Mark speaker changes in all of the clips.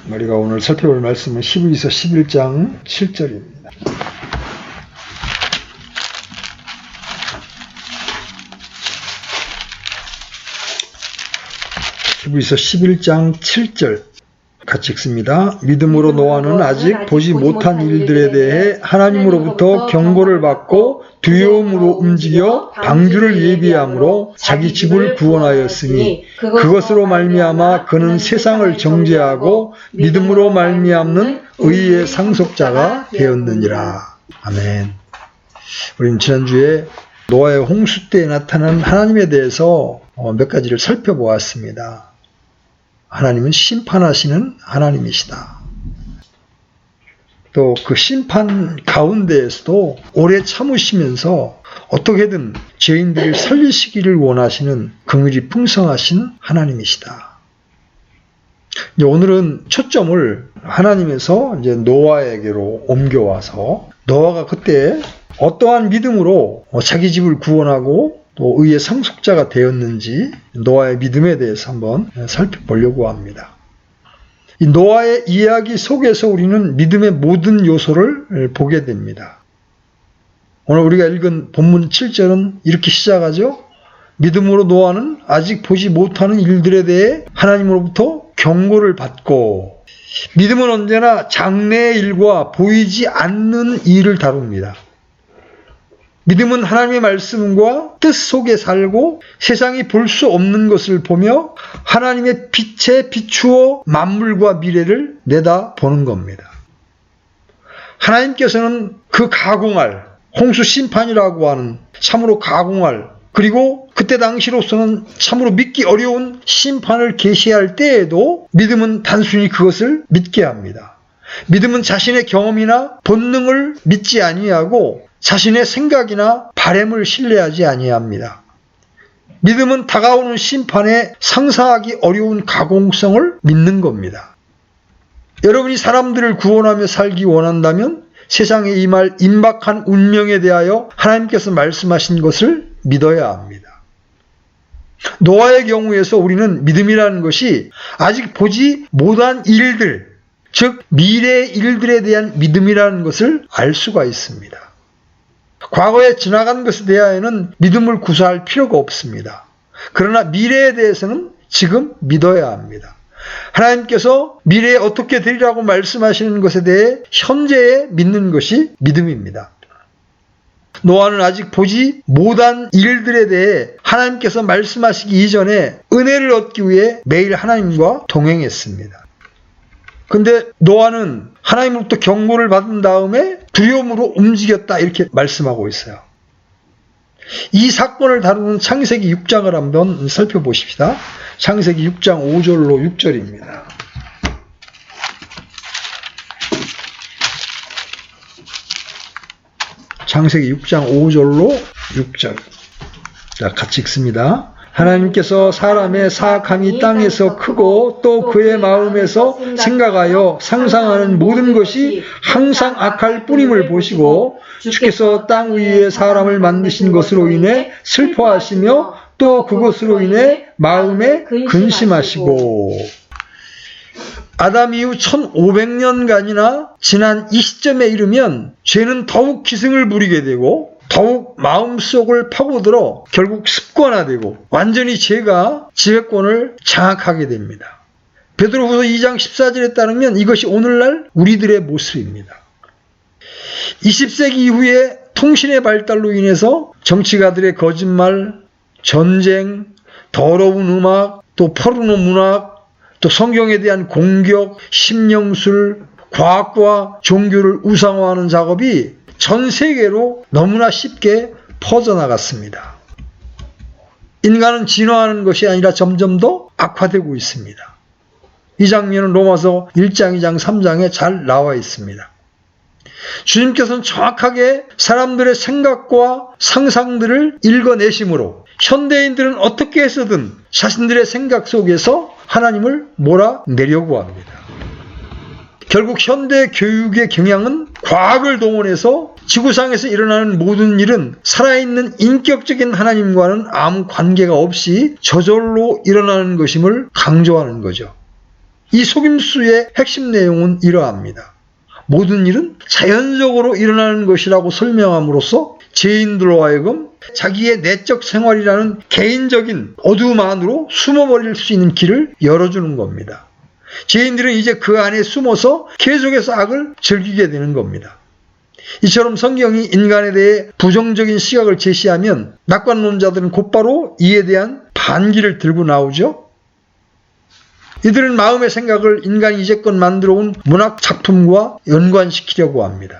Speaker 1: 우리가 오늘 살펴볼 말씀은 히브리서 11장 7절입니다. 히브리서 11장 7절 같이 읽습니다. 믿음으로 노아는 아직 보지 못한 일들에 대해 하나님으로부터 경고를 받고 두려움으로 움직여 방주를 예비함으로 자기 집을 구원하였으니 그것으로 말미암아 그는 세상을 정죄하고 믿음으로 말미암는 의의 상속자가 되었느니라. 아멘. 우리는 지난주에 노아의 홍수 때 나타난 하나님에 대해서 몇 가지를 살펴보았습니다. 하나님은 심판하시는 하나님이시다. 또 그 심판 가운데에서도 오래 참으시면서 어떻게든 죄인들을 살리시기를 원하시는 긍휼이 풍성하신 하나님이시다. 오늘은 초점을 하나님에서 이제 노아에게로 옮겨와서 노아가 그때 어떠한 믿음으로 자기 집을 구원하고 또 의의 상속자가 되었는지 노아의 믿음에 대해서 한번 살펴보려고 합니다. 이 노아의 이야기 속에서 우리는 믿음의 모든 요소를 보게 됩니다. 오늘 우리가 읽은 본문 7절은 이렇게 시작하죠. 믿음으로 노아는 아직 보지 못하는 일들에 대해 하나님으로부터 경고를 받고, 믿음은 언제나 장래의 일과 보이지 않는 일을 다룹니다. 믿음은 하나님의 말씀과 뜻 속에 살고 세상이 볼 수 없는 것을 보며 하나님의 빛에 비추어 만물과 미래를 내다보는 겁니다. 하나님께서는 그 가공할, 홍수 심판이라고 하는 참으로 가공할, 그리고 그때 당시로서는 참으로 믿기 어려운 심판을 계시할 때에도 믿음은 단순히 그것을 믿게 합니다. 믿음은 자신의 경험이나 본능을 믿지 아니하고 자신의 생각이나 바램을 신뢰하지 아니합니다. 믿음은 다가오는 심판에 상상하기 어려운 가공성을 믿는 겁니다. 여러분이 사람들을 구원하며 살기 원한다면 세상에 임할 임박한 운명에 대하여 하나님께서 말씀하신 것을 믿어야 합니다. 노아의 경우에서 우리는 믿음이라는 것이 아직 보지 못한 일들, 즉 미래의 일들에 대한 믿음이라는 것을 알 수가 있습니다. 과거에 지나간 것에 대하여는 믿음을 구사할 필요가 없습니다. 그러나 미래에 대해서는 지금 믿어야 합니다. 하나님께서 미래에 어떻게 되리라고 말씀하시는 것에 대해 현재에 믿는 것이 믿음입니다. 노아는 아직 보지 못한 일들에 대해 하나님께서 말씀하시기 이전에 은혜를 얻기 위해 매일 하나님과 동행했습니다. 근데 노아는 하나님으로부터 경고를 받은 다음에 두려움으로 움직였다, 이렇게 말씀하고 있어요. 이 사건을 다루는 창세기 6장을 한번 살펴보십시다. 창세기 6장 5절로 6절입니다. 창세기 6장 5절로 6절. 자, 같이 읽습니다. 하나님께서 사람의 사악함이 땅에서 크고 또 그의 마음에서 생각하여 상상하는 모든 것이 항상 악할 뿐임을 보시고 주께서 땅 위에 사람을 만드신 것으로 인해 슬퍼하시며 또 그것으로 인해 마음에 근심하시고. 아담 이후 1500년간이나 지난 이 시점에 이르면 죄는 더욱 기승을 부리게 되고 더욱 마음속을 파고들어 결국 습관화되고 완전히 죄가 지배권을 장악하게 됩니다. 베드로후서 2장 14절에 따르면 이것이 오늘날 우리들의 모습입니다. 20세기 이후에 통신의 발달로 인해서 정치가들의 거짓말, 전쟁, 더러운 음악, 또 포르노 문학, 또 성경에 대한 공격, 심령술, 과학과 종교를 우상화하는 작업이 전 세계로 너무나 쉽게 퍼져나갔습니다. 인간은 진화하는 것이 아니라 점점 더 악화되고 있습니다. 이 장면은 로마서 1장, 2장, 3장에 잘 나와 있습니다. 주님께서는 정확하게 사람들의 생각과 상상들을 읽어내심으로 현대인들은 어떻게 해서든 자신들의 생각 속에서 하나님을 몰아내려고 합니다. 결국 현대 교육의 경향은 과학을 동원해서 지구상에서 일어나는 모든 일은 살아있는 인격적인 하나님과는 아무 관계가 없이 저절로 일어나는 것임을 강조하는 거죠. 이 속임수의 핵심 내용은 이러합니다. 모든 일은 자연적으로 일어나는 것이라고 설명함으로써 죄인들로 하여금 자기의 내적 생활이라는 개인적인 어두움 안으로 숨어버릴 수 있는 길을 열어주는 겁니다. 죄인들은 이제 그 안에 숨어서 계속해서 악을 즐기게 되는 겁니다. 이처럼 성경이 인간에 대해 부정적인 시각을 제시하면 낙관론자들은 곧바로 이에 대한 반기를 들고 나오죠. 이들은 마음의 생각을 인간이 이제껏 만들어온 문학 작품과 연관시키려고 합니다.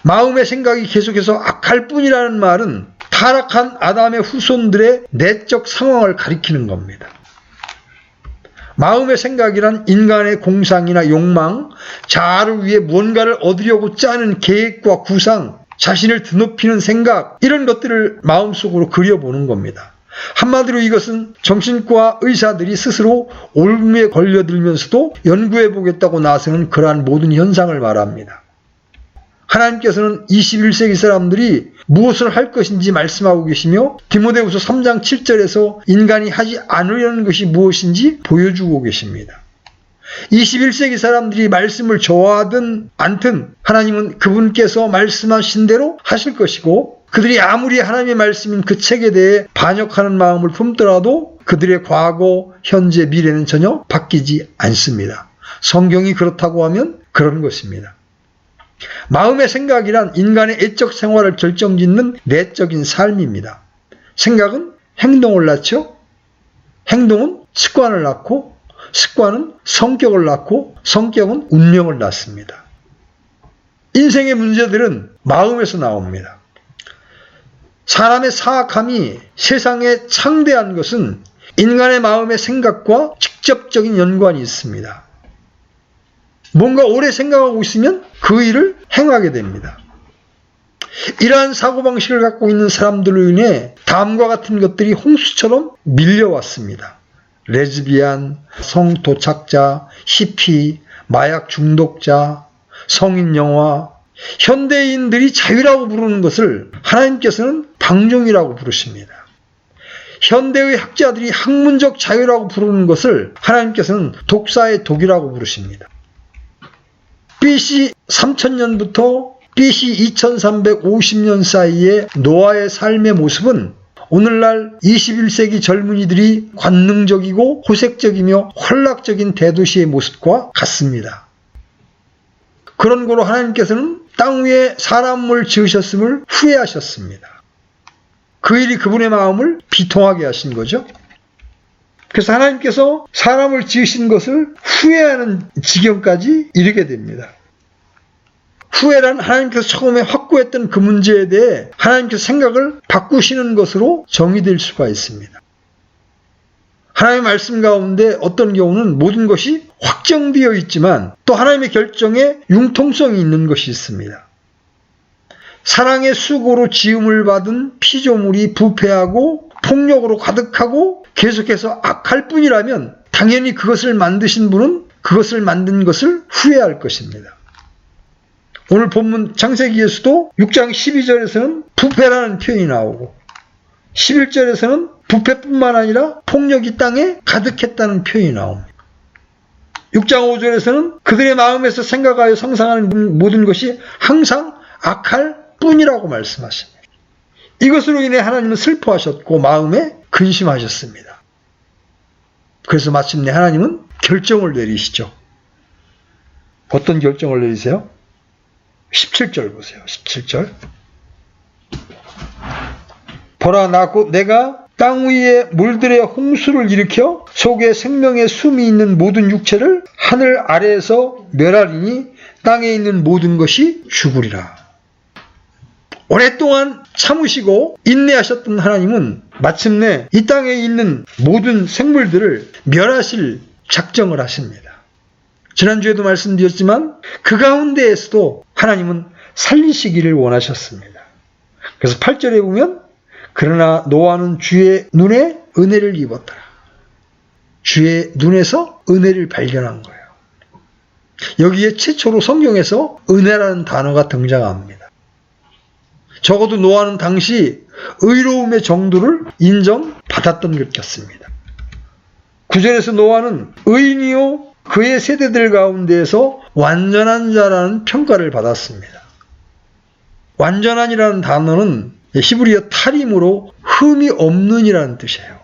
Speaker 1: 마음의 생각이 계속해서 악할 뿐이라는 말은 타락한 아담의 후손들의 내적 상황을 가리키는 겁니다. 마음의 생각이란 인간의 공상이나 욕망, 자아를 위해 무언가를 얻으려고 짜는 계획과 구상, 자신을 드높이는 생각, 이런 것들을 마음속으로 그려보는 겁니다. 한마디로 이것은 정신과 의사들이 스스로 옮에 걸려들면서도 연구해보겠다고 나서는 그러한 모든 현상을 말합니다. 하나님께서는 21세기 사람들이 무엇을 할 것인지 말씀하고 계시며 디모데후서 3장 7절에서 인간이 하지 않으려는 것이 무엇인지 보여주고 계십니다. 21세기 사람들이 말씀을 좋아하든 않든 하나님은 그분께서 말씀하신 대로 하실 것이고, 그들이 아무리 하나님의 말씀인 그 책에 대해 반역하는 마음을 품더라도 그들의 과거, 현재, 미래는 전혀 바뀌지 않습니다. 성경이 그렇다고 하면 그런 것입니다. 마음의 생각이란 인간의 애적 생활을 결정짓는 내적인 삶입니다. 생각은 행동을 낳죠. 행동은 습관을 낳고, 습관은 성격을 낳고, 성격은 운명을 낳습니다. 인생의 문제들은 마음에서 나옵니다. 사람의 사악함이 세상에 창대한 것은 인간의 마음의 생각과 직접적인 연관이 있습니다. 뭔가 오래 생각하고 있으면 그 일을 행하게 됩니다. 이러한 사고방식을 갖고 있는 사람들로 인해 다음과 같은 것들이 홍수처럼 밀려왔습니다. 레즈비안, 성도착자, 히피, 마약 중독자, 성인 영화, 현대인들이 자유라고 부르는 것을 하나님께서는 방종이라고 부르십니다. 현대의 학자들이 학문적 자유라고 부르는 것을 하나님께서는 독사의 독이라고 부르십니다. BC 3000년부터 BC 2350년 사이의 노아의 삶의 모습은 오늘날 21세기 젊은이들이 관능적이고 호색적이며 혼락적인 대도시의 모습과 같습니다. 그런 거로 하나님께서는 땅 위에 사람을 지으셨음을 후회하셨습니다. 그 일이 그분의 마음을 비통하게 하신 거죠. 그래서 하나님께서 사람을 지으신 것을 후회하는 지경까지 이르게 됩니다. 후회란 하나님께서 처음에 확고했던 그 문제에 대해 하나님께서 생각을 바꾸시는 것으로 정의될 수가 있습니다. 하나님의 말씀 가운데 어떤 경우는 모든 것이 확정되어 있지만 또 하나님의 결정에 융통성이 있는 것이 있습니다. 사랑의 수고로 지음을 받은 피조물이 부패하고 폭력으로 가득하고 계속해서 악할 뿐이라면 당연히 그것을 만드신 분은 그것을 만든 것을 후회할 것입니다. 오늘 본문 창세기에서도 6장 12절에서는 부패라는 표현이 나오고 11절에서는 부패뿐만 아니라 폭력이 땅에 가득했다는 표현이 나옵니다. 6장 5절에서는 그들의 마음에서 생각하여 상상하는 모든 것이 항상 악할 뿐이라고 말씀하십니다. 이것으로 인해 하나님은 슬퍼하셨고 마음에 근심하셨습니다. 그래서 마침내 하나님은 결정을 내리시죠. 어떤 결정을 내리세요? 17절 보세요. 17절. 보라, 내가 땅 위에 물들의 홍수를 일으켜 속에 생명의 숨이 있는 모든 육체를 하늘 아래에서 멸하리니 땅에 있는 모든 것이 죽으리라. 오랫동안 참으시고 인내하셨던 하나님은 마침내 이 땅에 있는 모든 생물들을 멸하실 작정을 하십니다. 지난주에도 말씀드렸지만 그 가운데에서도 하나님은 살리시기를 원하셨습니다. 그래서 8절에 보면 그러나 노아는 주의 눈에 은혜를 입었더라. 주의 눈에서 은혜를 발견한 거예요. 여기에 최초로 성경에서 은혜라는 단어가 등장합니다. 적어도 노아는 당시 의로움의 정도를 인정받았던 것 같습니다. 9절에서 노아는 의인이요 그의 세대들 가운데에서 완전한 자라는 평가를 받았습니다. 완전한이라는 단어는 히브리어 타림으로 흠이 없는이라는 뜻이에요.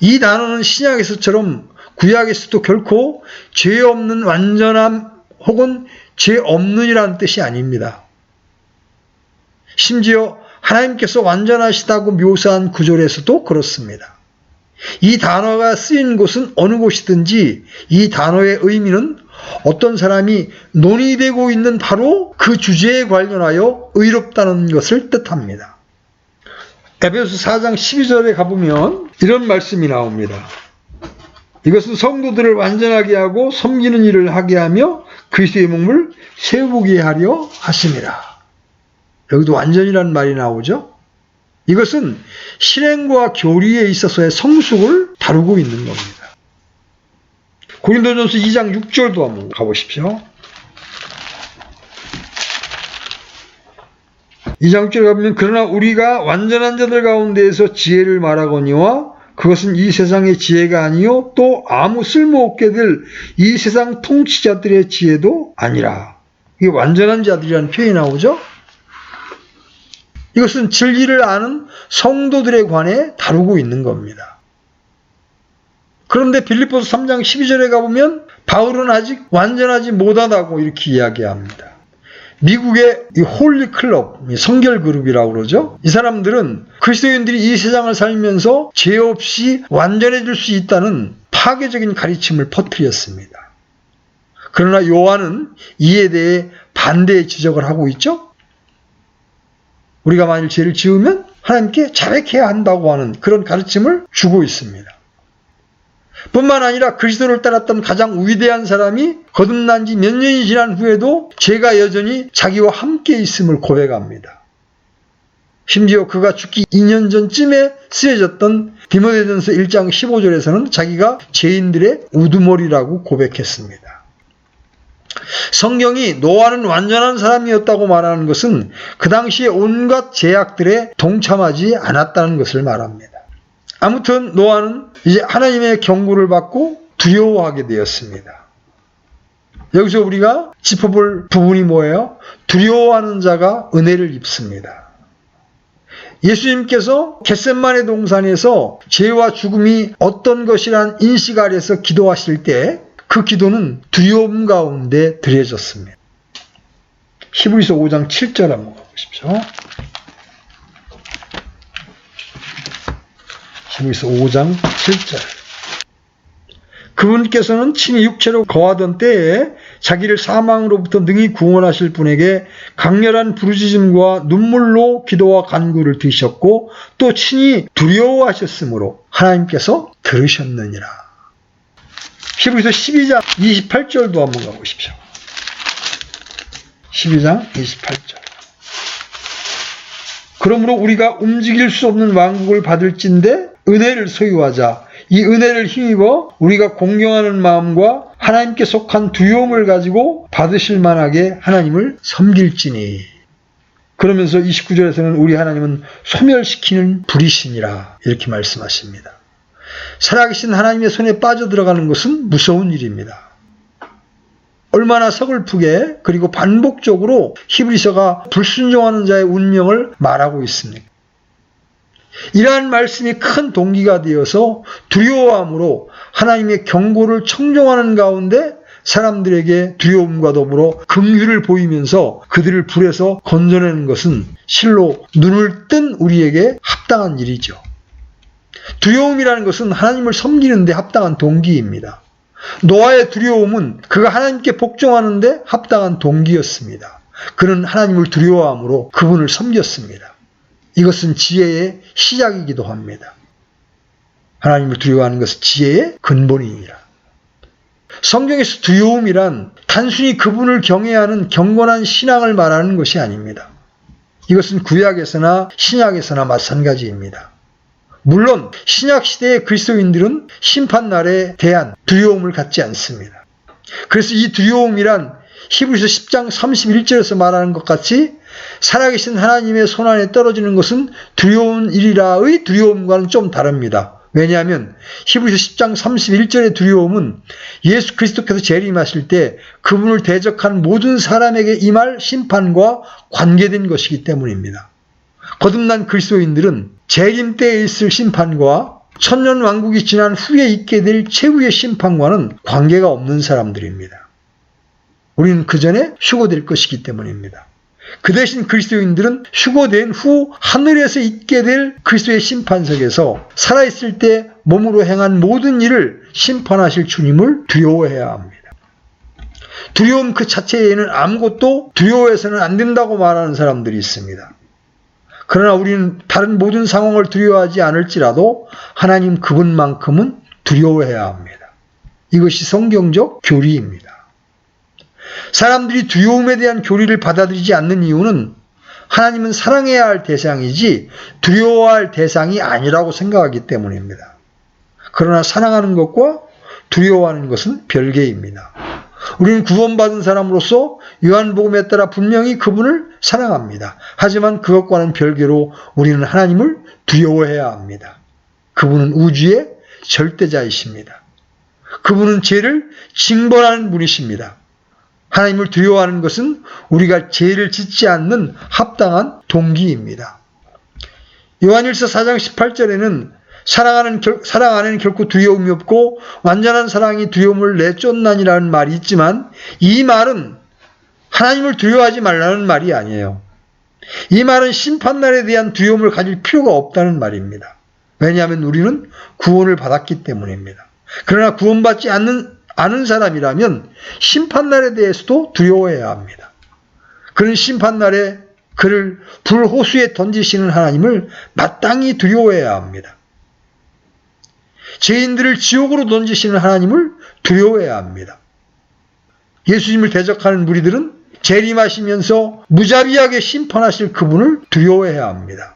Speaker 1: 이 단어는 신약에서처럼 구약에서도 결코 죄 없는 완전함 혹은 죄 없는이라는 뜻이 아닙니다. 심지어 하나님께서 완전하시다고 묘사한 구절에서도 그렇습니다. 이 단어가 쓰인 곳은 어느 곳이든지 이 단어의 의미는 어떤 사람이 논의되고 있는 바로 그 주제에 관련하여 의롭다는 것을 뜻합니다. 에베소서 4장 12절에 가보면 이런 말씀이 나옵니다. 이것은 성도들을 완전하게 하고 섬기는 일을 하게 하며 그리스도의 몸을 세우게 하려 하심이라. 여기도 완전이라는 말이 나오죠. 이것은 실행과 교리에 있어서의 성숙을 다루고 있는 겁니다. 고린도전서 2장 6절도 한번 가보십시오. 2장 6절에 가보면 그러나 우리가 완전한 자들 가운데에서 지혜를 말하거니와 그것은 이 세상의 지혜가 아니요 또 아무 쓸모없게 될 이 세상 통치자들의 지혜도 아니라. 이게 완전한 자들이라는 표현이 나오죠. 이것은 진리를 아는 성도들에 관해 다루고 있는 겁니다. 그런데 빌립보서 3장 12절에 가보면 바울은 아직 완전하지 못하다고 이렇게 이야기합니다. 미국의 이 홀리 클럽, 성결 그룹이라고 그러죠. 이 사람들은 그리스도인들이 이 세상을 살면서 죄 없이 완전해질 수 있다는 파괴적인 가르침을 퍼뜨렸습니다. 그러나 요한은 이에 대해 반대의 지적을 하고 있죠. 우리가 만일 죄를 지으면 하나님께 자백해야 한다고 하는 그런 가르침을 주고 있습니다. 뿐만 아니라 그리스도를 따랐던 가장 위대한 사람이 거듭난 지 몇 년이 지난 후에도 죄가 여전히 자기와 함께 있음을 고백합니다. 심지어 그가 죽기 2년 전쯤에 쓰여졌던 디모데전서 1장 15절에서는 자기가 죄인들의 우두머리라고 고백했습니다. 성경이 노아는 완전한 사람이었다고 말하는 것은 그 당시에 온갖 제약들에 동참하지 않았다는 것을 말합니다. 아무튼 노아는 이제 하나님의 경고를 받고 두려워하게 되었습니다. 여기서 우리가 짚어볼 부분이 뭐예요? 두려워하는 자가 은혜를 입습니다. 예수님께서 겟세마네 동산에서 죄와 죽음이 어떤 것이란 인식 아래서 기도하실 때 그 기도는 두려움 가운데 드려졌습니다. 히브리서 5장 7절 한번 가보십시오. 히브리서 5장 7절. 그분께서는 친히 육체로 거하던 때에 자기를 사망으로부터 능히 구원하실 분에게 강렬한 부르짖음과 눈물로 기도와 간구를 드셨고 또 친히 두려워하셨으므로 하나님께서 들으셨느니라. 히브리서 12장 28절도 한번 가보십시오. 12장 28절. 그러므로 우리가 움직일 수 없는 왕국을 받을진대 은혜를 소유하자. 이 은혜를 힘입어 우리가 공경하는 마음과 하나님께 속한 두려움을 가지고 받으실 만하게 하나님을 섬길지니. 그러면서 29절에서는 우리 하나님은 소멸시키는 불이시니라 이렇게 말씀하십니다. 살아계신 하나님의 손에 빠져들어가는 것은 무서운 일입니다. 얼마나 서글프게 그리고 반복적으로 히브리서가 불순종하는 자의 운명을 말하고 있습니까? 이러한 말씀이 큰 동기가 되어서 두려워함으로 하나님의 경고를 청종하는 가운데 사람들에게 두려움과 더불어 긍휼을 보이면서 그들을 불에서 건져내는 것은 실로 눈을 뜬 우리에게 합당한 일이죠. 두려움이라는 것은 하나님을 섬기는 데 합당한 동기입니다. 노아의 두려움은 그가 하나님께 복종하는 데 합당한 동기였습니다. 그는 하나님을 두려워함으로 그분을 섬겼습니다. 이것은 지혜의 시작이기도 합니다. 하나님을 두려워하는 것은 지혜의 근본이니라. 성경에서 두려움이란 단순히 그분을 경외하는 경건한 신앙을 말하는 것이 아닙니다. 이것은 구약에서나 신약에서나 마찬가지입니다. 물론 신약시대의 그리스도인들은 심판날에 대한 두려움을 갖지 않습니다. 그래서 이 두려움이란 히브리서 10장 31절에서 말하는 것 같이 살아계신 하나님의 손안에 떨어지는 것은 두려운 일이라의 두려움과는 좀 다릅니다. 왜냐하면 히브리서 10장 31절의 두려움은 예수 그리스도께서 재림하실 때 그분을 대적한 모든 사람에게 임할 심판과 관계된 것이기 때문입니다. 거듭난 그리스도인들은 재림 때에 있을 심판과 천년 왕국이 지난 후에 있게 될 최후의 심판과는 관계가 없는 사람들입니다. 우리는 그 전에 휴거될 것이기 때문입니다. 그 대신 그리스도인들은 휴거된 후 하늘에서 있게 될 그리스도의 심판석에서 살아있을 때 몸으로 행한 모든 일을 심판하실 주님을 두려워해야 합니다. 두려움 그 자체에는 아무것도 두려워해서는 안 된다고 말하는 사람들이 있습니다. 그러나 우리는 다른 모든 상황을 두려워하지 않을지라도 하나님 그분만큼은 두려워해야 합니다. 이것이 성경적 교리입니다. 사람들이 두려움에 대한 교리를 받아들이지 않는 이유는 하나님은 사랑해야 할 대상이지 두려워할 대상이 아니라고 생각하기 때문입니다. 그러나 사랑하는 것과 두려워하는 것은 별개입니다. 우리는 구원받은 사람으로서 요한복음에 따라 분명히 그분을 사랑합니다. 하지만 그것과는 별개로 우리는 하나님을 두려워해야 합니다. 그분은 우주의 절대자이십니다. 그분은 죄를 징벌하는 분이십니다. 하나님을 두려워하는 것은 우리가 죄를 짓지 않는 합당한 동기입니다. 요한일서 4장 18절에는 사랑 안에는 결코 두려움이 없고 완전한 사랑이 두려움을 내쫓나니라는 말이 있지만 이 말은 하나님을 두려워하지 말라는 말이 아니에요. 이 말은 심판날에 대한 두려움을 가질 필요가 없다는 말입니다. 왜냐하면 우리는 구원을 받았기 때문입니다. 그러나 구원받지 않은 사람이라면 심판날에 대해서도 두려워해야 합니다. 그런 심판날에 그를 불호수에 던지시는 하나님을 마땅히 두려워해야 합니다. 죄인들을 지옥으로 던지시는 하나님을 두려워해야 합니다. 예수님을 대적하는 무리들은 재림하시면서 무자비하게 심판하실 그분을 두려워해야 합니다.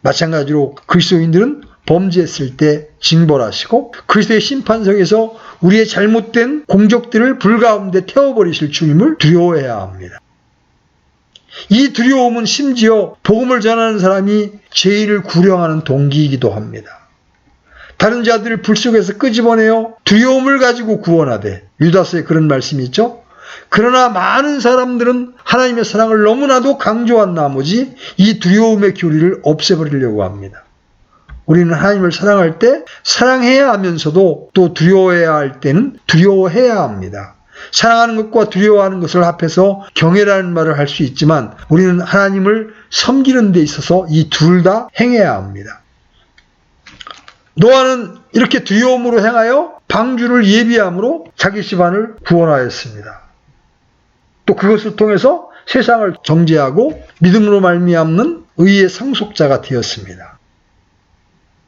Speaker 1: 마찬가지로 그리스도인들은 범죄했을 때 징벌하시고 그리스도의 심판석에서 우리의 잘못된 공적들을 불가운데 태워버리실 주님을 두려워해야 합니다. 이 두려움은 심지어 복음을 전하는 사람이 죄인을 구령하는 동기이기도 합니다. 다른 자들을 불 속에서 끄집어내어 두려움을 가지고 구원하되, 유다서에 그런 말씀이 있죠. 그러나 많은 사람들은 하나님의 사랑을 너무나도 강조한 나머지 이 두려움의 교리를 없애버리려고 합니다. 우리는 하나님을 사랑할 때 사랑해야 하면서도 또 두려워해야 할 때는 두려워해야 합니다. 사랑하는 것과 두려워하는 것을 합해서 경외라는 말을 할 수 있지만 우리는 하나님을 섬기는 데 있어서 이 둘 다 행해야 합니다. 노아는 이렇게 두려움으로 행하여 방주를 예비함으로 자기 집안을 구원하였습니다. 또 그것을 통해서 세상을 정죄하고 믿음으로 말미암는 의의 상속자가 되었습니다.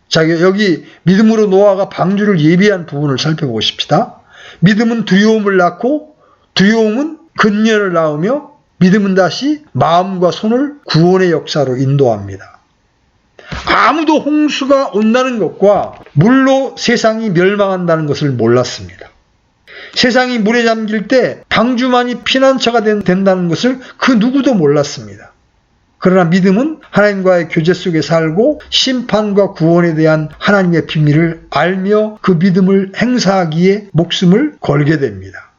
Speaker 1: 자, 여기 믿음으로 노아가 방주를 예비한 부분을 살펴보십시다. 믿음은 두려움을 낳고 두려움은 근면을 낳으며 믿음은 다시 마음과 손을 구원의 역사로 인도합니다. 아무도 홍수가 온다는 것과 물로 세상이 멸망한다는 것을 몰랐습니다. 세상이 물에 잠길 때 방주만이 피난처가 된다는 것을 그 누구도 몰랐습니다. 그러나 믿음은 하나님과의 교제 속에 살고 심판과 구원에 대한 하나님의 비밀을 알며 그 믿음을 행사하기에 목숨을 걸게 됩니다.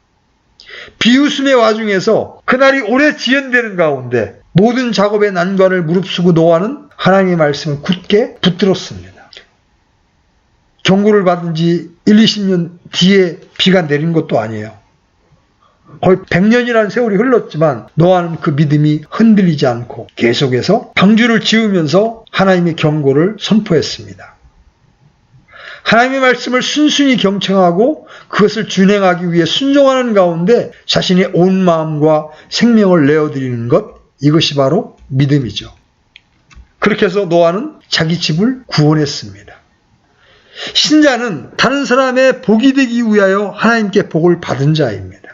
Speaker 1: 비웃음의 와중에서 그날이 오래 지연되는 가운데 모든 작업의 난관을 무릅쓰고 노아는 하나님의 말씀을 굳게 붙들었습니다. 경고를 받은 지 1-20년 뒤에 비가 내린 것도 아니에요. 거의 100년이라는 세월이 흘렀지만 노아는 그 믿음이 흔들리지 않고 계속해서 방주를 지으면서 하나님의 경고를 선포했습니다. 하나님의 말씀을 순순히 경청하고 그것을 준행하기 위해 순종하는 가운데 자신의 온 마음과 생명을 내어드리는 것, 이것이 바로 믿음이죠. 그렇게 해서 노아는 자기 집을 구원했습니다. 신자는 다른 사람의 복이 되기 위하여 하나님께 복을 받은 자입니다.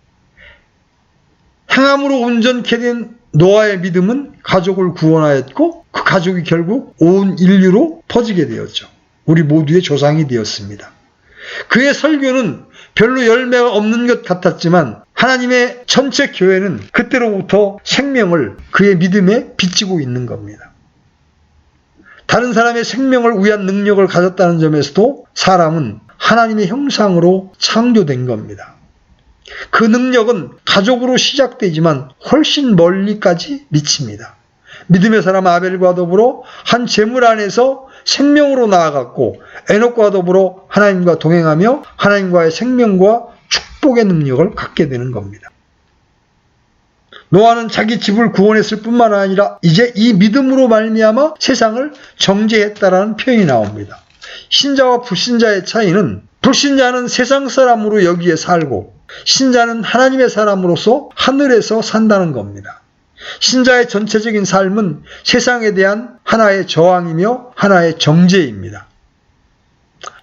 Speaker 1: 행함으로 온전케 된 노아의 믿음은 가족을 구원하였고 그 가족이 결국 온 인류로 퍼지게 되었죠. 우리 모두의 조상이 되었습니다. 그의 설교는 별로 열매가 없는 것 같았지만 하나님의 전체 교회는 그때로부터 생명을 그의 믿음에 비치고 있는 겁니다. 다른 사람의 생명을 위한 능력을 가졌다는 점에서도 사람은 하나님의 형상으로 창조된 겁니다. 그 능력은 가족으로 시작되지만 훨씬 멀리까지 미칩니다. 믿음의 사람 아벨과 더불어 한 제물 안에서 생명으로 나아갔고 에녹과 더불어 하나님과 동행하며 하나님과의 생명과 축복의 능력을 갖게 되는 겁니다. 노아는 자기 집을 구원했을 뿐만 아니라 이제 이 믿음으로 말미암아 세상을 정죄했다라는 표현이 나옵니다. 신자와 불신자의 차이는 불신자는 세상 사람으로 여기에 살고 신자는 하나님의 사람으로서 하늘에서 산다는 겁니다. 신자의 전체적인 삶은 세상에 대한 하나의 저항이며 하나의 정죄입니다.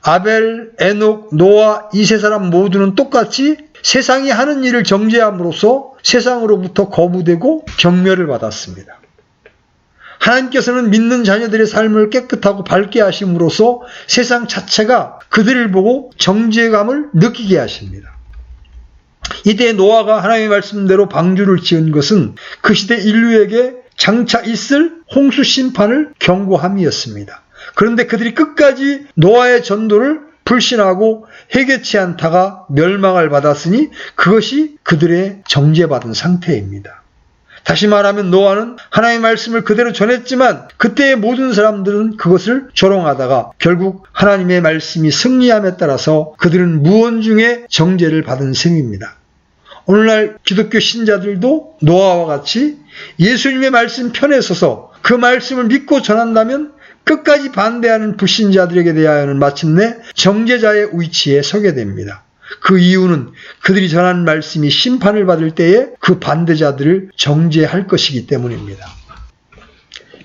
Speaker 1: 아벨, 에녹, 노아 이 세 사람 모두는 똑같이 세상이 하는 일을 정죄함으로써 세상으로부터 거부되고 경멸을 받았습니다. 하나님께서는 믿는 자녀들의 삶을 깨끗하고 밝게 하심으로써 세상 자체가 그들을 보고 정죄감을 느끼게 하십니다. 이때 노아가 하나님의 말씀대로 방주를 지은 것은 그 시대 인류에게 장차 있을 홍수 심판을 경고함이었습니다. 그런데 그들이 끝까지 노아의 전도를 불신하고 회개치 않다가 멸망을 받았으니 그것이 그들의 정죄받은 상태입니다. 다시 말하면 노아는 하나님의 말씀을 그대로 전했지만 그때의 모든 사람들은 그것을 조롱하다가 결국 하나님의 말씀이 승리함에 따라서 그들은 무언중에 정죄를 받은 셈입니다. 오늘날 기독교 신자들도 노아와 같이 예수님의 말씀 편에 서서 그 말씀을 믿고 전한다면 끝까지 반대하는 불신자들에게 대하여는 마침내 정죄자의 위치에 서게 됩니다. 그 이유는 그들이 전하는 말씀이 심판을 받을 때에 그 반대자들을 정죄할 것이기 때문입니다.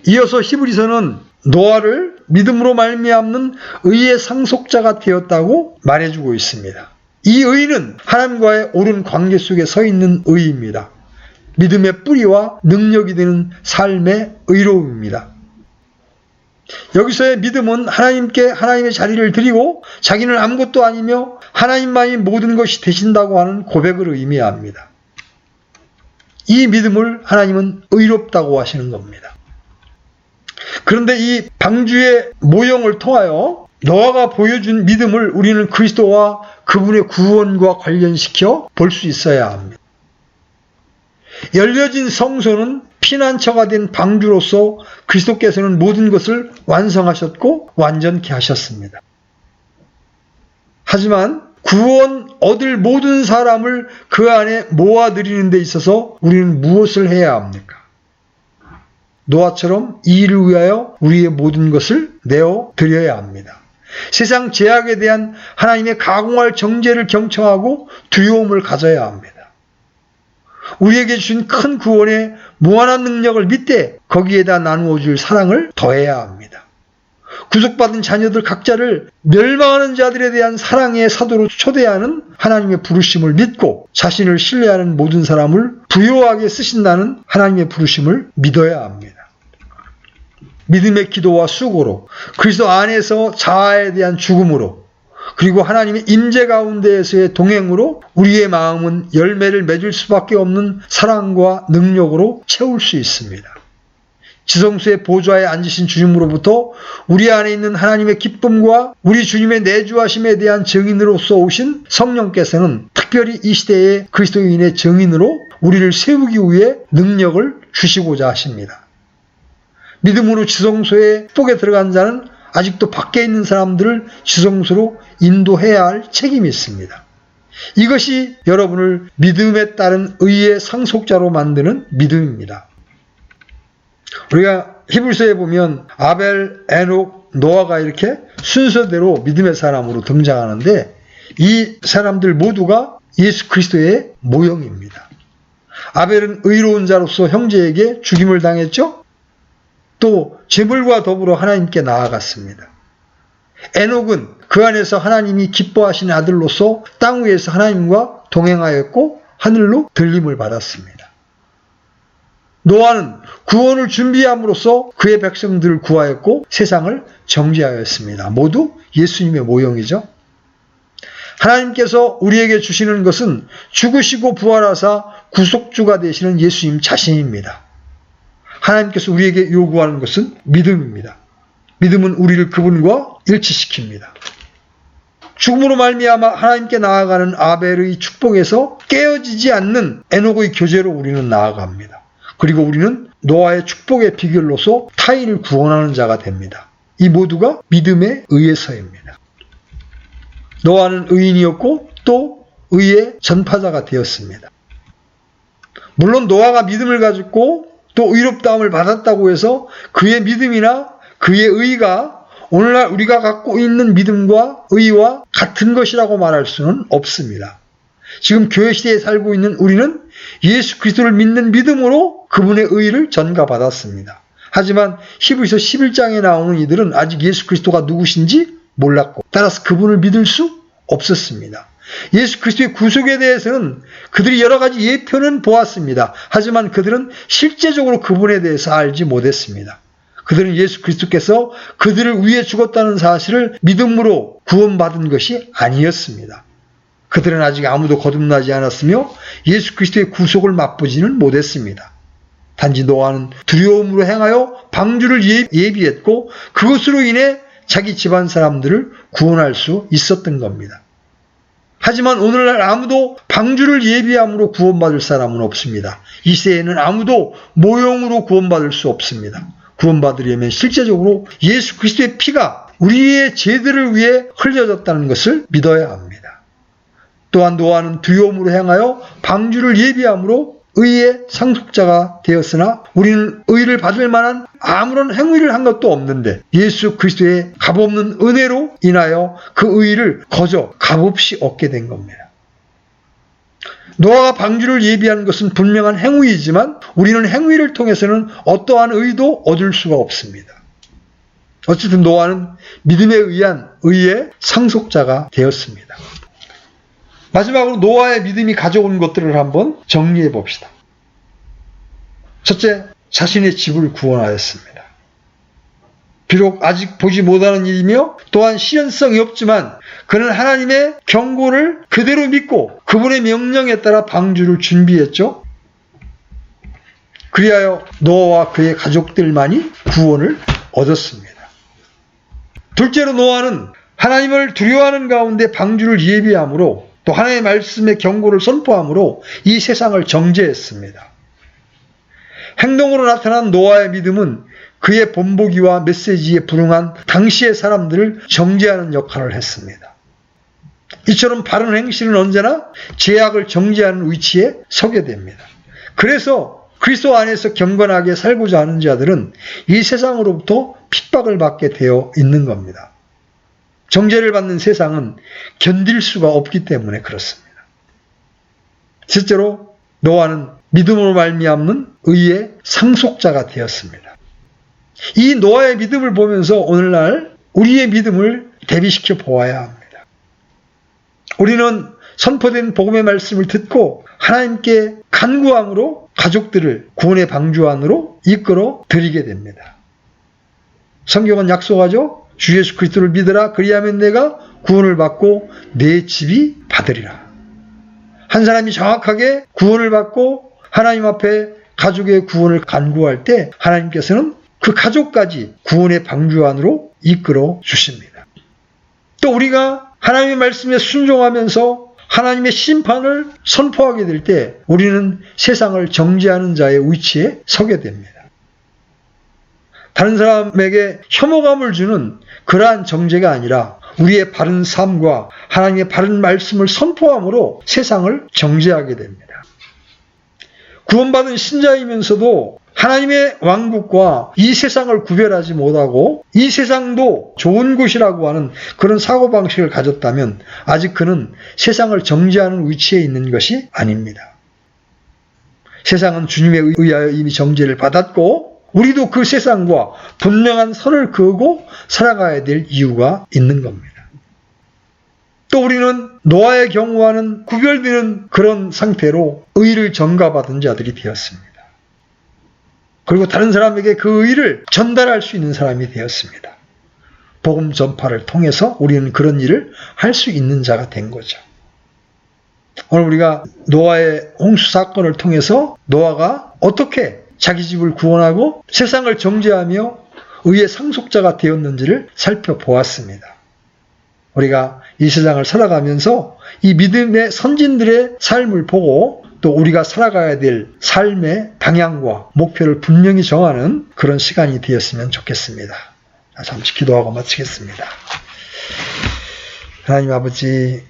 Speaker 1: 이어서 히브리서는 노아를 믿음으로 말미암는 의의 상속자가 되었다고 말해주고 있습니다. 이 의는 하나님과의 옳은 관계 속에 서 있는 의입니다. 믿음의 뿌리와 능력이 되는 삶의 의로움입니다. 여기서의 믿음은 하나님께 하나님의 자리를 드리고 자기는 아무것도 아니며 하나님만이 모든 것이 되신다고 하는 고백을 의미합니다. 이 믿음을 하나님은 의롭다고 하시는 겁니다. 그런데 이 방주의 모형을 통하여 노아가 보여준 믿음을 우리는 그리스도와 그분의 구원과 관련시켜 볼 수 있어야 합니다. 열려진 성소는 피난처가 된 방주로서 그리스도께서는 모든 것을 완성하셨고 완전케 하셨습니다. 하지만 구원 얻을 모든 사람을 그 안에 모아들이는 데 있어서 우리는 무엇을 해야 합니까? 노아처럼 이 일을 위하여 우리의 모든 것을 내어드려야 합니다. 세상 죄악에 대한 하나님의 가공할 정죄를 경청하고 두려움을 가져야 합니다. 우리에게 주신 큰 구원의 무한한 능력을 믿되 거기에다 나누어 줄 사랑을 더해야 합니다. 구속받은 자녀들 각자를 멸망하는 자들에 대한 사랑의 사도로 초대하는 하나님의 부르심을 믿고 자신을 신뢰하는 모든 사람을 부요하게 쓰신다는 하나님의 부르심을 믿어야 합니다. 믿음의 기도와 수고로 그리스도 안에서 자아에 대한 죽음으로 그리고 하나님의 임재 가운데에서의 동행으로 우리의 마음은 열매를 맺을 수밖에 없는 사랑과 능력으로 채울 수 있습니다. 지성소의 보좌에 앉으신 주님으로부터 우리 안에 있는 하나님의 기쁨과 우리 주님의 내주하심에 대한 증인으로서 오신 성령께서는 특별히 이 시대의 그리스도인의 증인으로 우리를 세우기 위해 능력을 주시고자 하십니다. 믿음으로 지성소에 속에 들어간 자는 아직도 밖에 있는 사람들을 지성소로 인도해야 할 책임이 있습니다. 이것이 여러분을 믿음에 따른 의의 상속자로 만드는 믿음입니다. 우리가 히브리서에 보면 아벨, 에녹, 노아가 이렇게 순서대로 믿음의 사람으로 등장하는데 이 사람들 모두가 예수 그리스도의 모형입니다. 아벨은 의로운 자로서 형제에게 죽임을 당했죠. 또 제물과 더불어 하나님께 나아갔습니다. 에녹은 그 안에서 하나님이 기뻐하시는 아들로서 땅 위에서 하나님과 동행하였고 하늘로 들림을 받았습니다. 노아는 구원을 준비함으로써 그의 백성들을 구하였고 세상을 정죄하였습니다. 모두 예수님의 모형이죠. 하나님께서 우리에게 주시는 것은 죽으시고 부활하사 구속주가 되시는 예수님 자신입니다. 하나님께서 우리에게 요구하는 것은 믿음입니다. 믿음은 우리를 그분과 일치시킵니다. 죽음으로 말미암아 하나님께 나아가는 아벨의 축복에서 깨어지지 않는 에녹의 교제로 우리는 나아갑니다. 그리고 우리는 노아의 축복의 비결로서 타인을 구원하는 자가 됩니다. 이 모두가 믿음에 의해서입니다. 노아는 의인이었고 또 의의 전파자가 되었습니다. 물론 노아가 믿음을 가졌고 또 의롭다함을 받았다고 해서 그의 믿음이나 그의 의가 오늘날 우리가 갖고 있는 믿음과 의와 같은 것이라고 말할 수는 없습니다. 지금 교회 시대에 살고 있는 우리는 예수 그리스도를 믿는 믿음으로 그분의 의를 전가받았습니다. 하지만 히브리서 11장에 나오는 이들은 아직 예수 그리스도가 누구신지 몰랐고 따라서 그분을 믿을 수 없었습니다. 예수 그리스도의 구속에 대해서는 그들이 여러 가지 예표는 보았습니다. 하지만 그들은 실제적으로 그분에 대해서 알지 못했습니다. 그들은 예수 그리스도께서 그들을 위해 죽었다는 사실을 믿음으로 구원받은 것이 아니었습니다. 그들은 아직 아무도 거듭나지 않았으며 예수 그리스도의 구속을 맛보지는 못했습니다. 단지 노아는 두려움으로 행하여 방주를 예비했고 그것으로 인해 자기 집안 사람들을 구원할 수 있었던 겁니다. 하지만 오늘날 아무도 방주를 예비함으로 구원받을 사람은 없습니다. 이 시대에는 아무도 모형으로 구원받을 수 없습니다. 구원받으려면 실제적으로 예수 그리스도의 피가 우리의 죄들을 위해 흘려졌다는 것을 믿어야 합니다. 또한 노아는 두려움으로 행하여 방주를 예비함으로 의의 상속자가 되었으나 우리는 의를 받을 만한 아무런 행위를 한 것도 없는데 예수 그리스도의 값없는 은혜로 인하여 그 의를 거저 값없이 얻게 된 겁니다. 노아가 방주를 예비한 것은 분명한 행위이지만 우리는 행위를 통해서는 어떠한 의도 얻을 수가 없습니다. 어쨌든 노아는 믿음에 의한 의의 상속자가 되었습니다. 마지막으로 노아의 믿음이 가져온 것들을 한번 정리해 봅시다. 첫째, 자신의 집을 구원하였습니다. 비록 아직 보지 못하는 일이며 또한 실현성이 없지만 그는 하나님의 경고를 그대로 믿고 그분의 명령에 따라 방주를 준비했죠. 그리하여 노아와 그의 가족들만이 구원을 얻었습니다. 둘째로 노아는 하나님을 두려워하는 가운데 방주를 예비함으로 또 하나님의 말씀의 경고를 선포함으로 이 세상을 정죄했습니다. 행동으로 나타난 노아의 믿음은 그의 본보기와 메시지에 불응한 당시의 사람들을 정죄하는 역할을 했습니다. 이처럼 바른 행실은 언제나 죄악을 정죄하는 위치에 서게 됩니다. 그래서 그리스도 안에서 경건하게 살고자 하는 자들은 이 세상으로부터 핍박을 받게 되어 있는 겁니다. 정죄를 받는 세상은 견딜 수가 없기 때문에 그렇습니다. 실제로 노아는 믿음으로 말미암는 의의 상속자가 되었습니다. 이 노아의 믿음을 보면서 오늘날 우리의 믿음을 대비시켜 보아야 합니다. 우리는 선포된 복음의 말씀을 듣고 하나님께 간구함으로 가족들을 구원의 방주 안으로 이끌어 드리게 됩니다. 성경은 약속하죠. 주 예수 그리스도를 믿으라. 그리하면 내가 구원을 받고 내 집이 받으리라. 한 사람이 정확하게 구원을 받고 하나님 앞에 가족의 구원을 간구할 때 하나님께서는 그 가족까지 구원의 방주 안으로 이끌어 주십니다. 또 우리가 하나님의 말씀에 순종하면서 하나님의 심판을 선포하게 될 때 우리는 세상을 정죄하는 자의 위치에 서게 됩니다. 다른 사람에게 혐오감을 주는 그러한 정죄가 아니라 우리의 바른 삶과 하나님의 바른 말씀을 선포함으로 세상을 정죄하게 됩니다. 구원받은 신자이면서도 하나님의 왕국과 이 세상을 구별하지 못하고 이 세상도 좋은 곳이라고 하는 그런 사고방식을 가졌다면 아직 그는 세상을 정죄하는 위치에 있는 것이 아닙니다. 세상은 주님에 의하여 이미 정죄를 받았고 우리도 그 세상과 분명한 선을 그으고 살아가야 될 이유가 있는 겁니다. 또 우리는 노아의 경우와는 구별되는 그런 상태로 의를 전가받은 자들이 되었습니다. 그리고 다른 사람에게 그 의를 전달할 수 있는 사람이 되었습니다. 복음 전파를 통해서 우리는 그런 일을 할 수 있는 자가 된 거죠. 오늘 우리가 노아의 홍수 사건을 통해서 노아가 어떻게 자기 집을 구원하고 세상을 정죄하며 의의 상속자가 되었는지를 살펴보았습니다. 우리가 이 세상을 살아가면서 이 믿음의 선진들의 삶을 보고 또 우리가 살아가야 될 삶의 방향과 목표를 분명히 정하는 그런 시간이 되었으면 좋겠습니다. 잠시 기도하고 마치겠습니다. 하나님 아버지,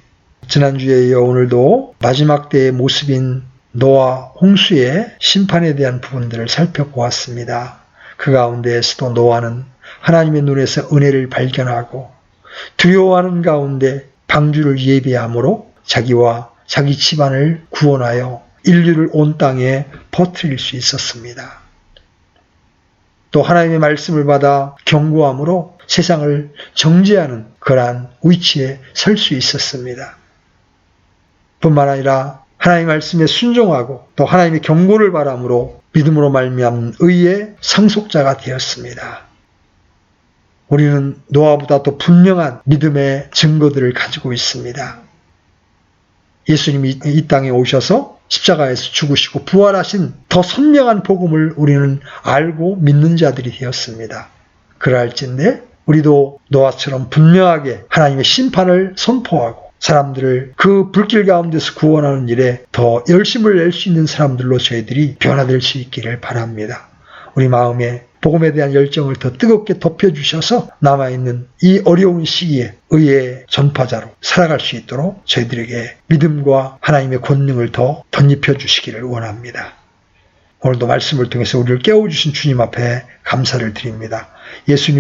Speaker 1: 지난주에 이어 오늘도 마지막 때의 모습인 노아 홍수의 심판에 대한 부분들을 살펴보았습니다. 그 가운데에서도 노아는 하나님의 눈에서 은혜를 발견하고 두려워하는 가운데 방주를 예비함으로 자기와 자기 집안을 구원하여 인류를 온 땅에 퍼뜨릴 수 있었습니다. 또 하나님의 말씀을 받아 경고함으로 세상을 정죄하는 그러한 위치에 설 수 있었습니다. 뿐만 아니라 하나님의 말씀에 순종하고 또 하나님의 경고를 바람으로 믿음으로 말미암은 의의 상속자가 되었습니다. 우리는 노아보다 더 분명한 믿음의 증거들을 가지고 있습니다. 예수님이 이 땅에 오셔서 십자가에서 죽으시고 부활하신 더 선명한 복음을 우리는 알고 믿는 자들이 되었습니다. 그러할진대 우리도 노아처럼 분명하게 하나님의 심판을 선포하고 사람들을 그 불길 가운데서 구원하는 일에 더 열심을 낼 수 있는 사람들로 저희들이 변화될 수 있기를 바랍니다. 우리 마음에 복음에 대한 열정을 더 뜨겁게 덮여주셔서 남아있는 이 어려운 시기에 의의 전파자로 살아갈 수 있도록 저희들에게 믿음과 하나님의 권능을 더 덧입혀 주시기를 원합니다. 오늘도 말씀을 통해서 우리를 깨워주신 주님 앞에 감사를 드립니다. 예수님